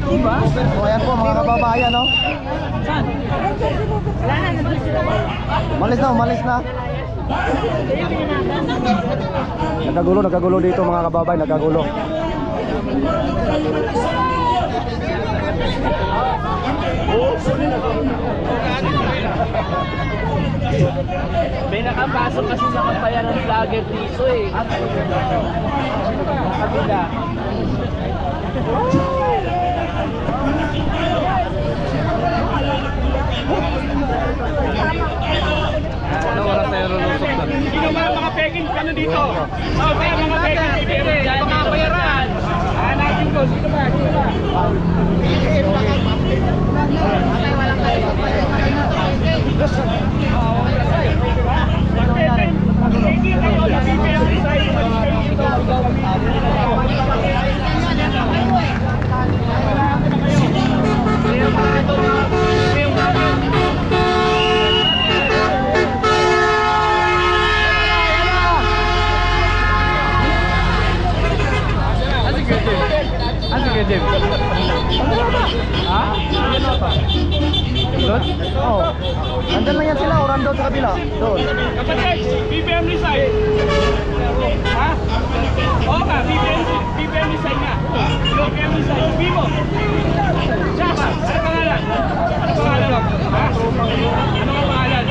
Diba? So ayan po mga kababayan, no? Saan? Umalis na, umalis na. Nagkagulo dito mga kababayan, nagkagulo. May nakapasok kasi sa kampayan ng vlogger dito eh. Kabila. Ano oras tayo lulusok na? Sino mga peking ano dito? Mga peking mga bayaran. Hanapin ko, sino ba? Ha? Doon? Oo. Andyan lang yan sila, orang doon sa kabila. Doon. Kapatid, BBM Rizal. Ha? Oo nga, BBM Rizal nga. BBM Rizal, Vivo. Siya ba? Ano pangalan? Ano pangalan? Ha? Ano ang pangalan?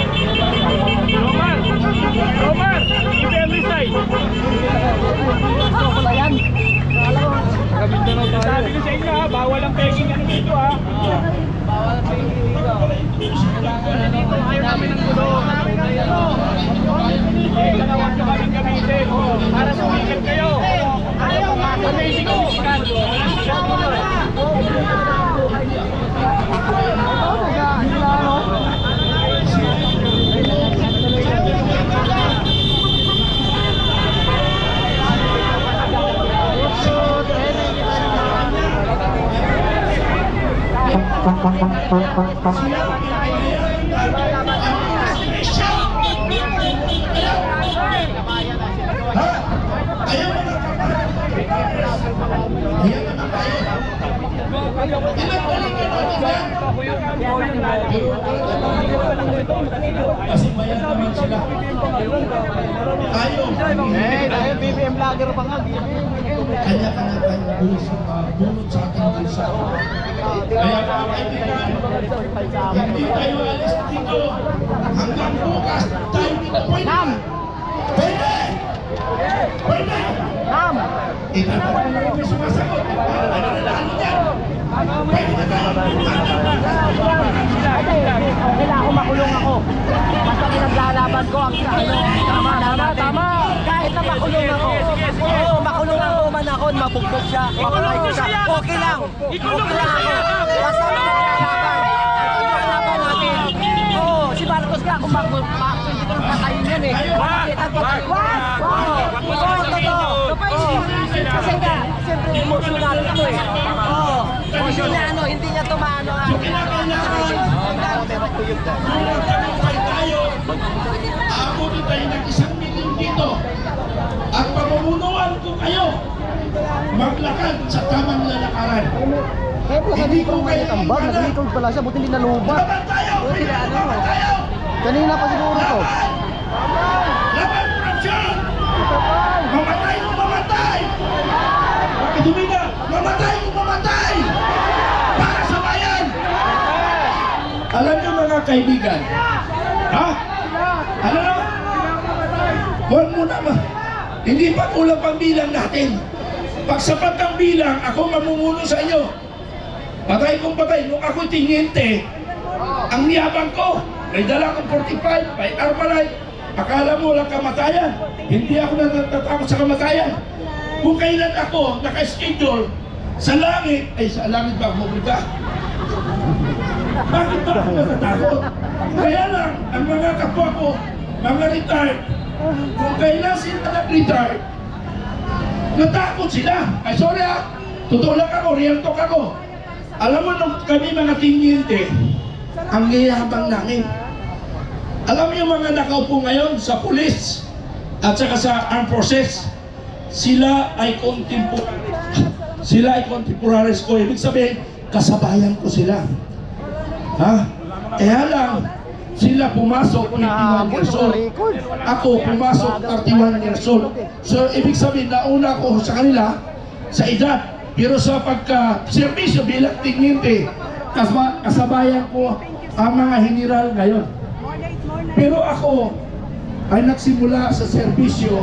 Romar, BBM Rizal. Ito pala yan. Sabi ko sa inyo ha, bawal ang peking ano dito ha. Bawal ang peking dito. Kailangan dito, ayaw namin ng gulo. Huwag nyo kaming gamitin. Para sumikat kayo. Amazing ko. Dahil BBM vlogger pa nga. Kanya-kanya tayong bunot sa ating bansa. Kaya mga kaibigan, hindi tayo alis dito. Hanggang bukas tayo dito. Pwede! Pwede! Pwede! Itatanong na yung sumasagot. Ano na lahat yan? Pwede na ba? Kailangan ako makulong ako. Basta pinaglalaban ko ang Tama. Kahit na makulong ako. Oo, makulong ako man ako, mabugbog siya. Mapalay ko siya. Okay lang. Okay lang ako. Basta pinaglalaban. Pinaglalaban natin. Oo, si Marcos ka, kung hindi ko lang kakain yan eh. Wag! Kasi nga, siyempre emotional ako eh. Oo. Hindi niya tumano ang tayo, aabutin tayo ng 1 million dito. At pamumunuan ko kayo maglakad sa tamang lalakaran. Kaya pala Hindi kanina ko kayo tambag, nag-record pala siya, buti hindi nalubat. Laban tayo! Laban tayo! Kanina pa siguro to. Laban korupsyon! Mamatay mo mamatay! Kadumina, mamatay mo mamatay! Para sa bayan! Alam niyo mga kaibigan, ha? Ano na? Huwag mo naman. Hindi pa kulang pang bilang natin. Pag sapat ang bilang, ako mamumuno sa inyo. Patay kong patay. Nung ako tinginte, ang niyabang ko, may dala kong 45, may Armalite. Akala mo lang kamatayan. Hindi ako natatakot sa kamatayan. Kung kailan ako naka-schedule sa langit, ay sa langit ba ako mabuta? Bakit ba ako natatakot? Kaya lang, ang mga kapwa ko, mga retired, kung kailan sila nag-retire, natakot sila. Ay sorry totoo lang ako, real talk ako. Alam mo nung kami mga tinginte, ang yayabang namin. Alam niyo mga nakaupo ngayon sa pulis at saka sa armed forces, sila ay contemporaries ko. Ibig sabihin, kasabayan ko sila. Ha? Kaya lang, sila pumasok 21 years old. Ako pumasok 31 years old. So, ibig sabihin, nauna ako sa kanila sa edad. Pero sa pagka-servisyo bilang tinginte, kasabayan ko ang mga general ngayon. Pero ako ay nagsimula sa serbisyo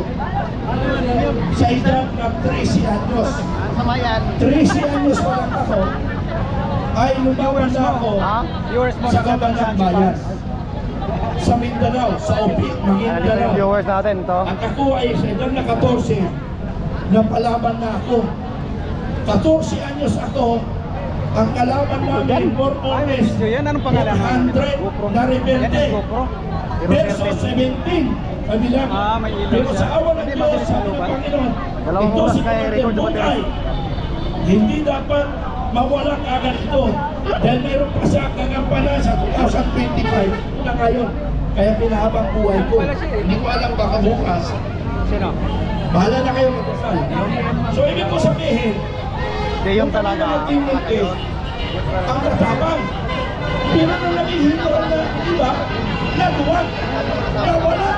sa edad ng 13 anyos. 13 anyos pa lang ako ay lumawan na ako sa Kabanang Bayan, sa Mindanao, sa Opi, Mindanao. Viewers natin to. At ako ay sa edad na 14 na palaban na ako. 14 anyos ako, ang kalaban namin more or less Yan, anong pangalan? 100 na rebelde versus 17 kabilang. may ilaw Pero siya. sa awa ng Hindi, Diyos, bakit sa sa lupa? Panginoon, Dalawang ito oras si kay Commander record dumating. Bukay. Hindi dapat mawala agad ito dahil meron pa siya kagampanan sa 2025 na ngayon. Kaya pinahabang buhay ko. Hindi ko alam baka bukas. Sino? Bahala na kayo mag-usal. So ibig ko sabihin, Yung talaga. ang katabang. Pero nung naging hero na iba, naduwag. Nawala.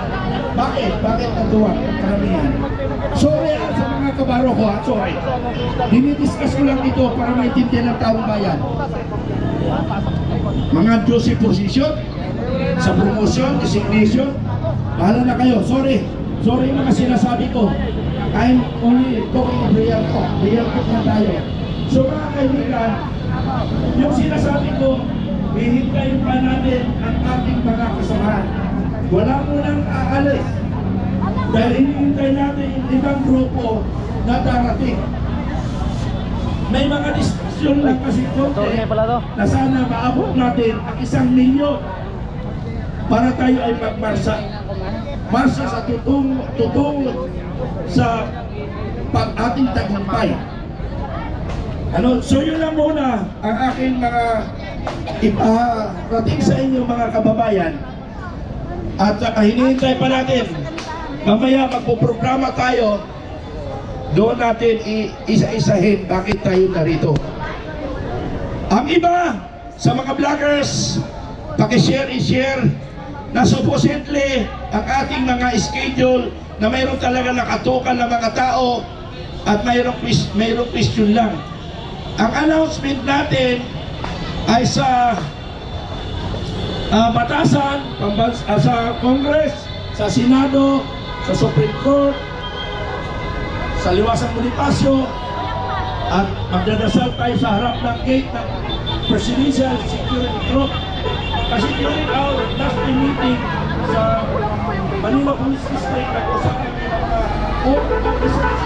Bakit? Bakit naduwag? Karamihan. Sorry sa mga kabaro ko, sorry. Dinidiscuss ko lang ito para maintindihan ng taong bayan. Mga 12 position, sa promotion, designation, bahala na kayo. Sorry. Sorry mga sinasabi ko. I'm only talking of real talk. Real talk na tayo. So mga kaibigan, yung sinasabi ko, hihintayin pa natin ang ating mga kasamahan. Wala mo nang aalis. Dahil hinihintay natin yung ibang grupo na darating. May mga diskusyon lang kasi konti na sana maabot natin ang 1 milyon para tayo ay magmarsa. Marsa sa tutong sa ating tagumpay. So yun lang muna ang aking mga iparating sa inyo mga kababayan. At hinihintay pa natin. Mamaya magpuprograma tayo. Doon natin isa-isahin bakit tayo narito. Ang iba sa mga vloggers, pakishare, i-share na supposedly ang ating mga schedule na mayroon talaga nakatukan ng mga tao at mayroong question lang. Ang announcement natin ay sa batasan, sa Congress, sa Senado, sa Supreme Court, sa Liwasang Bonifacio, at magdadasal tayo sa harap ng gate ng Presidential Security Group. Kasi during our last meeting sa Manila Police District, nag-usapan ng mga officers.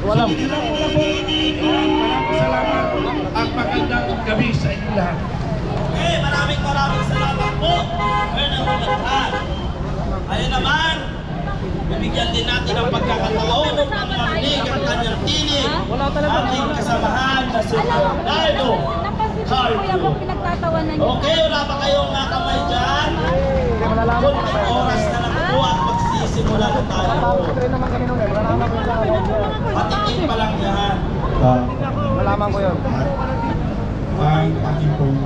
Walang. Salamat at magandang gabi sa inyo lahat. Okay, maraming salamat po. Ayun naman, bibigyan din natin ang pagkakataon ng pagmamig ang kanyang tinig. Ating kasamahan na si Ronaldo Carpio. Okay, wala pa kayong nakamay dyan? Kunting oras na lang po at magsisimula na tayo. Patikin pa lang yan. Malaman ko yun. Ang aking pong